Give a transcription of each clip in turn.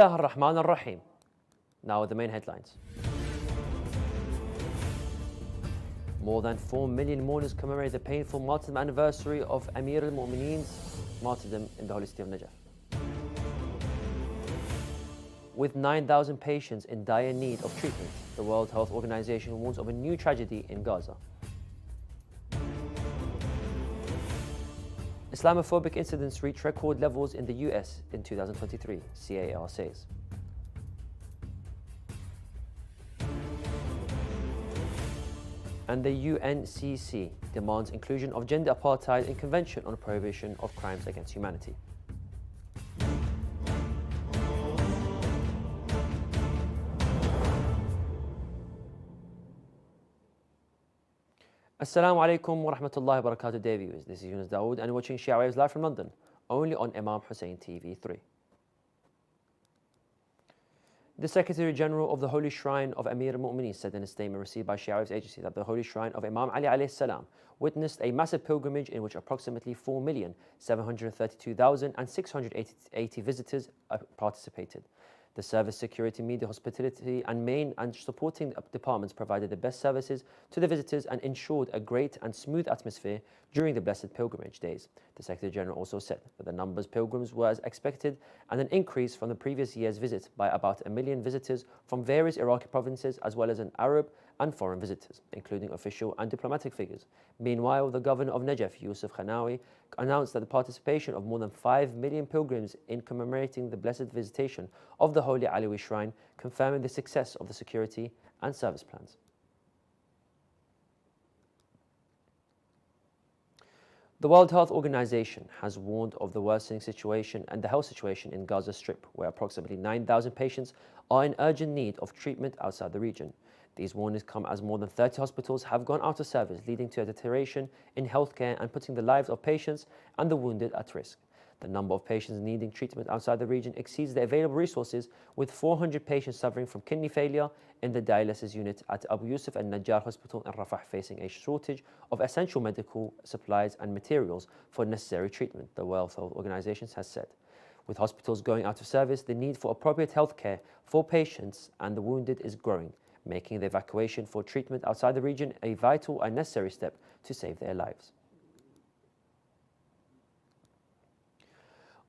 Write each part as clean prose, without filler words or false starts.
Ar-Rahman Ar-Rahim. Now the main headlines. More than 4 million mourners commemorate the painful martyrdom anniversary of Amir al-Mu'mineen's martyrdom in the holy city of Najaf. With 9,000 patients in dire need of treatment, the World Health Organization warns of a new tragedy in Gaza. Islamophobic incidents reach record levels in the US in 2023, CAR says. And the UNCC demands inclusion of gender apartheid in Convention on Prohibition of Crimes Against Humanity. Assalamu alaikum wa rahmatullahi wa barakatuh, dear viewers. This is Yunus Dawood and you're watching Shia Waves live from London, only on Imam Hussein TV 3. The Secretary General of the Holy Shrine of Amir al-Mu'mineen said in a statement received by Shia Waves agency that the Holy Shrine of Imam Ali alayhi salam witnessed a massive pilgrimage in which approximately 4,732,680 visitors participated. The service, security, media, hospitality and main and supporting departments provided the best services to the visitors and ensured a great and smooth atmosphere during the blessed pilgrimage days. The Secretary General also said that the numbers of pilgrims were as expected and an increase from the previous year's visit by about 1 million visitors from various Iraqi provinces as well as an Arab and foreign visitors, including official and diplomatic figures. Meanwhile, the governor of Najaf, Yusuf Khanawi, announced that the participation of more than 5 million pilgrims in commemorating the blessed visitation of the Holy Alawi Shrine, confirming the success of the security and service plans. The World Health Organization has warned of the worsening situation and the health situation in Gaza Strip, where approximately 9,000 patients are in urgent need of treatment outside the region. These warnings come as more than 30 hospitals have gone out of service, leading to a deterioration in healthcare and putting the lives of patients and the wounded at risk. The number of patients needing treatment outside the region exceeds the available resources, with 400 patients suffering from kidney failure in the dialysis unit at Abu Yusuf and Najjar Hospital in Rafah, facing a shortage of essential medical supplies and materials for necessary treatment, the World Health Organization has said. With hospitals going out of service, the need for appropriate health care for patients and the wounded is growing, making the evacuation for treatment outside the region a vital and necessary step to save their lives.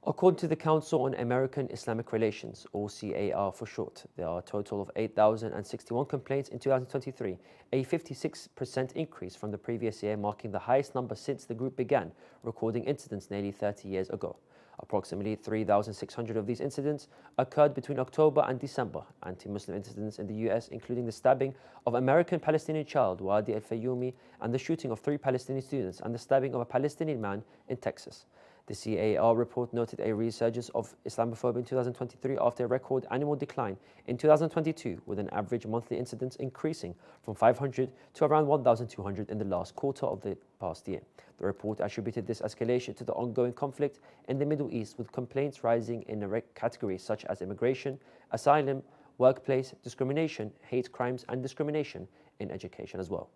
According to the Council on American Islamic Relations, or CAR for short, there are a total of 8,061 complaints in 2023, a 56% increase from the previous year, marking the highest number since the group began recording incidents nearly 30 years ago. Approximately 3,600 of these incidents occurred between October and December. Anti-Muslim incidents in the US, including the stabbing of American-Palestinian child Wadi al-Fayoumi and the shooting of 3 Palestinian students and the stabbing of a Palestinian man in Texas. The CAR report noted a resurgence of Islamophobia in 2023 after a record annual decline in 2022, with an average monthly incidence increasing from 500 to around 1,200 in the last quarter of the past year. The report attributed this escalation to the ongoing conflict in the Middle East, with complaints rising in categories such as immigration, asylum, workplace discrimination, hate crimes and discrimination in education as well.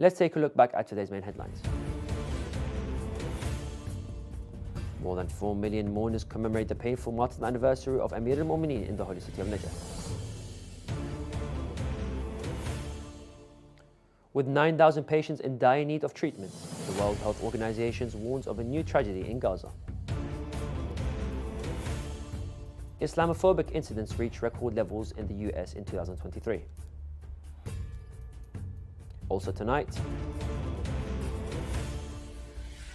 Let's take a look back at today's main headlines. More than 4 million mourners commemorate the painful martyrdom anniversary of Amir al-Mu'mineen in the holy city of Najaf. With 9,000 patients in dire need of treatment, the World Health Organization warns of a new tragedy in Gaza. Islamophobic incidents reach record levels in the US in 2023. Also tonight,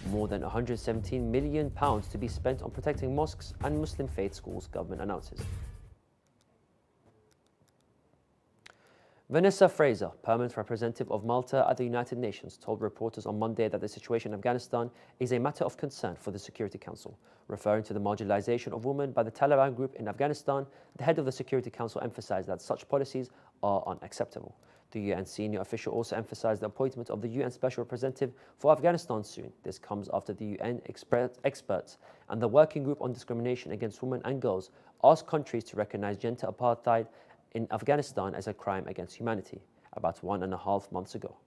more than £117 million to be spent on protecting mosques and Muslim faith schools, government announces. Vanessa Fraser, permanent representative of Malta at the United Nations, told reporters on Monday that the situation in Afghanistan is a matter of concern for the Security Council. Referring to the marginalization of women by the Taliban group in Afghanistan, the head of the Security Council emphasized that such policies are unacceptable. The UN senior official also emphasized the appointment of the UN Special Representative for Afghanistan soon. This comes after the UN experts and the Working Group on Discrimination Against Women and Girls asked countries to recognize gender apartheid in Afghanistan as a crime against humanity about 1.5 months ago.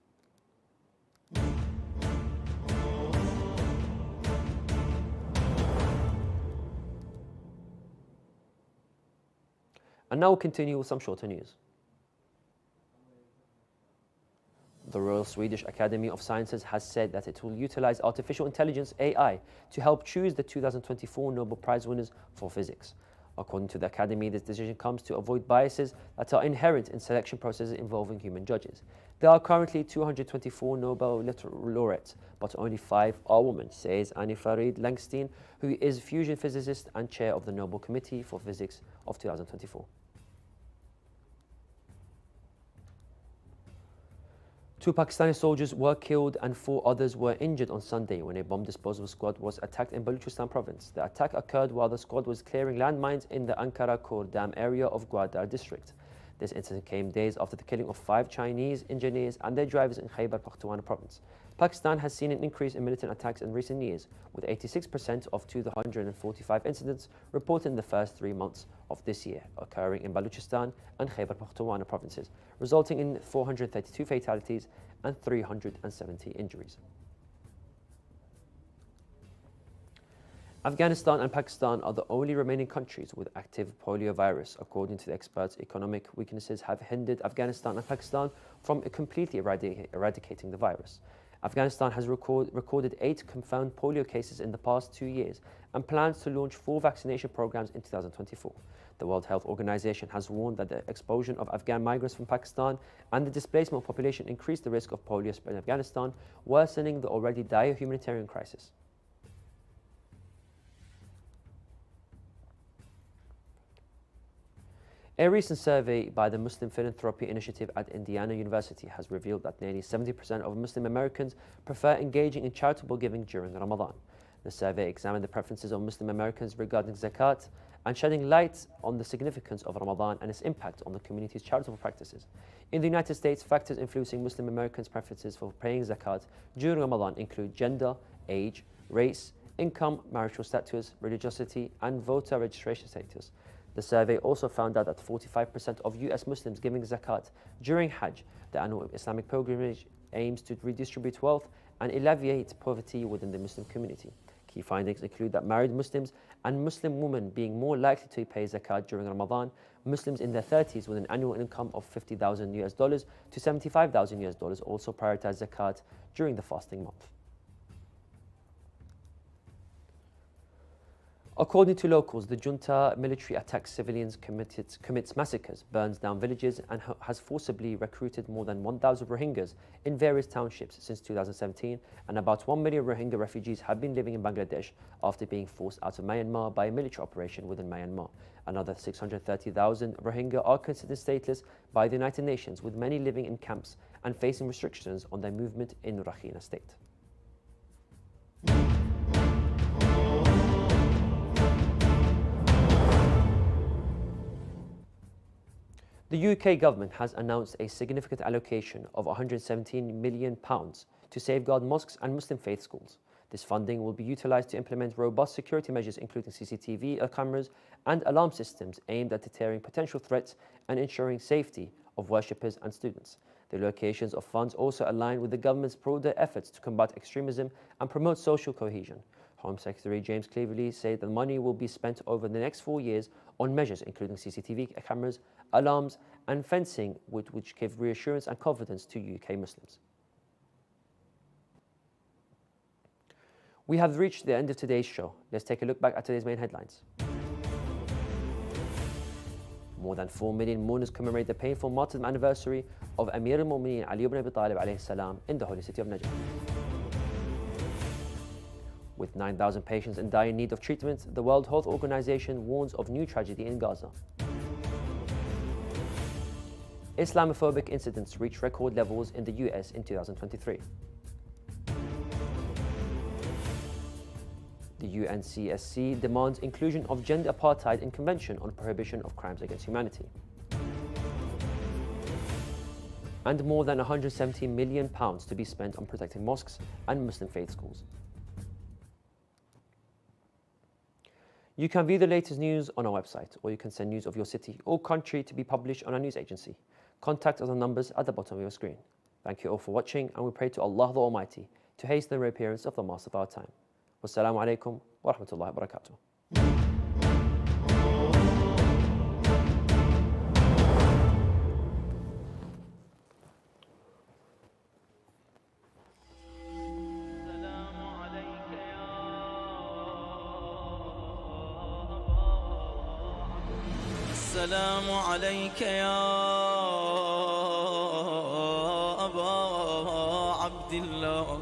And now we'll continue with some shorter news. The Royal Swedish Academy of Sciences has said that it will utilize artificial intelligence (AI) to help choose the 2024 Nobel Prize winners for physics. According to the Academy, this decision comes to avoid biases that are inherent in selection processes involving human judges. There are currently 224 Nobel laureates, but only 5 are women, says Annie Farid Langstein, who is fusion physicist and chair of the Nobel Committee for Physics of 2024. 2 Pakistani soldiers were killed and 4 others were injured on Sunday when a bomb disposal squad was attacked in Baluchistan province. The attack occurred while the squad was clearing landmines in the Ankara Khor Dam area of Gwadar district. This incident came days after the killing of 5 Chinese engineers and their drivers in Khyber Pakhtunkhwa province. Pakistan has seen an increase in militant attacks in recent years, with 86% of 245 incidents reported in the first 3 months of this year occurring in Baluchistan and Khyber Pakhtunkhwa provinces, resulting in 432 fatalities and 370 injuries. Afghanistan and Pakistan are the only remaining countries with active polio virus. According to the experts, economic weaknesses have hindered Afghanistan and Pakistan from completely eradicating the virus. Afghanistan has recorded 8 confirmed polio cases in the past 2 years and plans to launch 4 vaccination programs in 2024. The World Health Organization has warned that the expulsion of Afghan migrants from Pakistan and the displacement of population increase the risk of polio spread in Afghanistan, worsening the already dire humanitarian crisis. A recent survey by the Muslim Philanthropy Initiative at Indiana University has revealed that nearly 70% of Muslim Americans prefer engaging in charitable giving during Ramadan. The survey examined the preferences of Muslim Americans regarding zakat and shedding light on the significance of Ramadan and its impact on the community's charitable practices. In the United States, factors influencing Muslim Americans' preferences for paying zakat during Ramadan include gender, age, race, income, marital status, religiosity, and voter registration status. The survey also found out that 45% of US Muslims giving zakat during Hajj, the annual Islamic pilgrimage, aims to redistribute wealth and alleviate poverty within the Muslim community. Key findings include that married Muslims and Muslim women being more likely to pay zakat during Ramadan, Muslims in their 30s with an annual income of $50,000 to $75,000 also prioritize zakat during the fasting month. According to locals, the junta military attacks civilians, commits massacres, burns down villages, and has forcibly recruited more than 1,000 Rohingyas in various townships since 2017, and about 1 million Rohingya refugees have been living in Bangladesh after being forced out of Myanmar by a military operation within Myanmar. Another 630,000 Rohingya are considered stateless by the United Nations, with many living in camps and facing restrictions on their movement in Rakhine state. The UK government has announced a significant allocation of £117 million to safeguard mosques and Muslim faith schools. This funding will be utilised to implement robust security measures including CCTV cameras and alarm systems aimed at deterring potential threats and ensuring safety of worshippers and students. The allocations of funds also align with the government's broader efforts to combat extremism and promote social cohesion. Home Secretary James Cleverly said the money will be spent over the next 4 years on measures including CCTV cameras, alarms and fencing which give reassurance and confidence to UK Muslims. We have reached the end of today's show. Let's take a look back at today's main headlines. More than 4 million mourners commemorate the painful martyrdom anniversary of Amir al-Mu'mineen Ali ibn Abi Talib alayhi salam in the holy city of Najaf. With 9,000 patients in dire need of treatment, the World Health Organization warns of new tragedy in Gaza. Islamophobic incidents reach record levels in the US in 2023. The UNCSC demands inclusion of gender apartheid in Convention on Prohibition of Crimes Against Humanity. And more than £170 million to be spent on protecting mosques and Muslim faith schools. You can view the latest news on our website, or you can send news of your city or country to be published on our news agency. Contact us on the numbers at the bottom of your screen. Thank you all for watching, and we pray to Allah the Almighty to hasten the reappearance of the Master of our time. Wassalamu alaikum wa rahmatullahi wa barakatuh. السلام عليك يا أبا عبد الله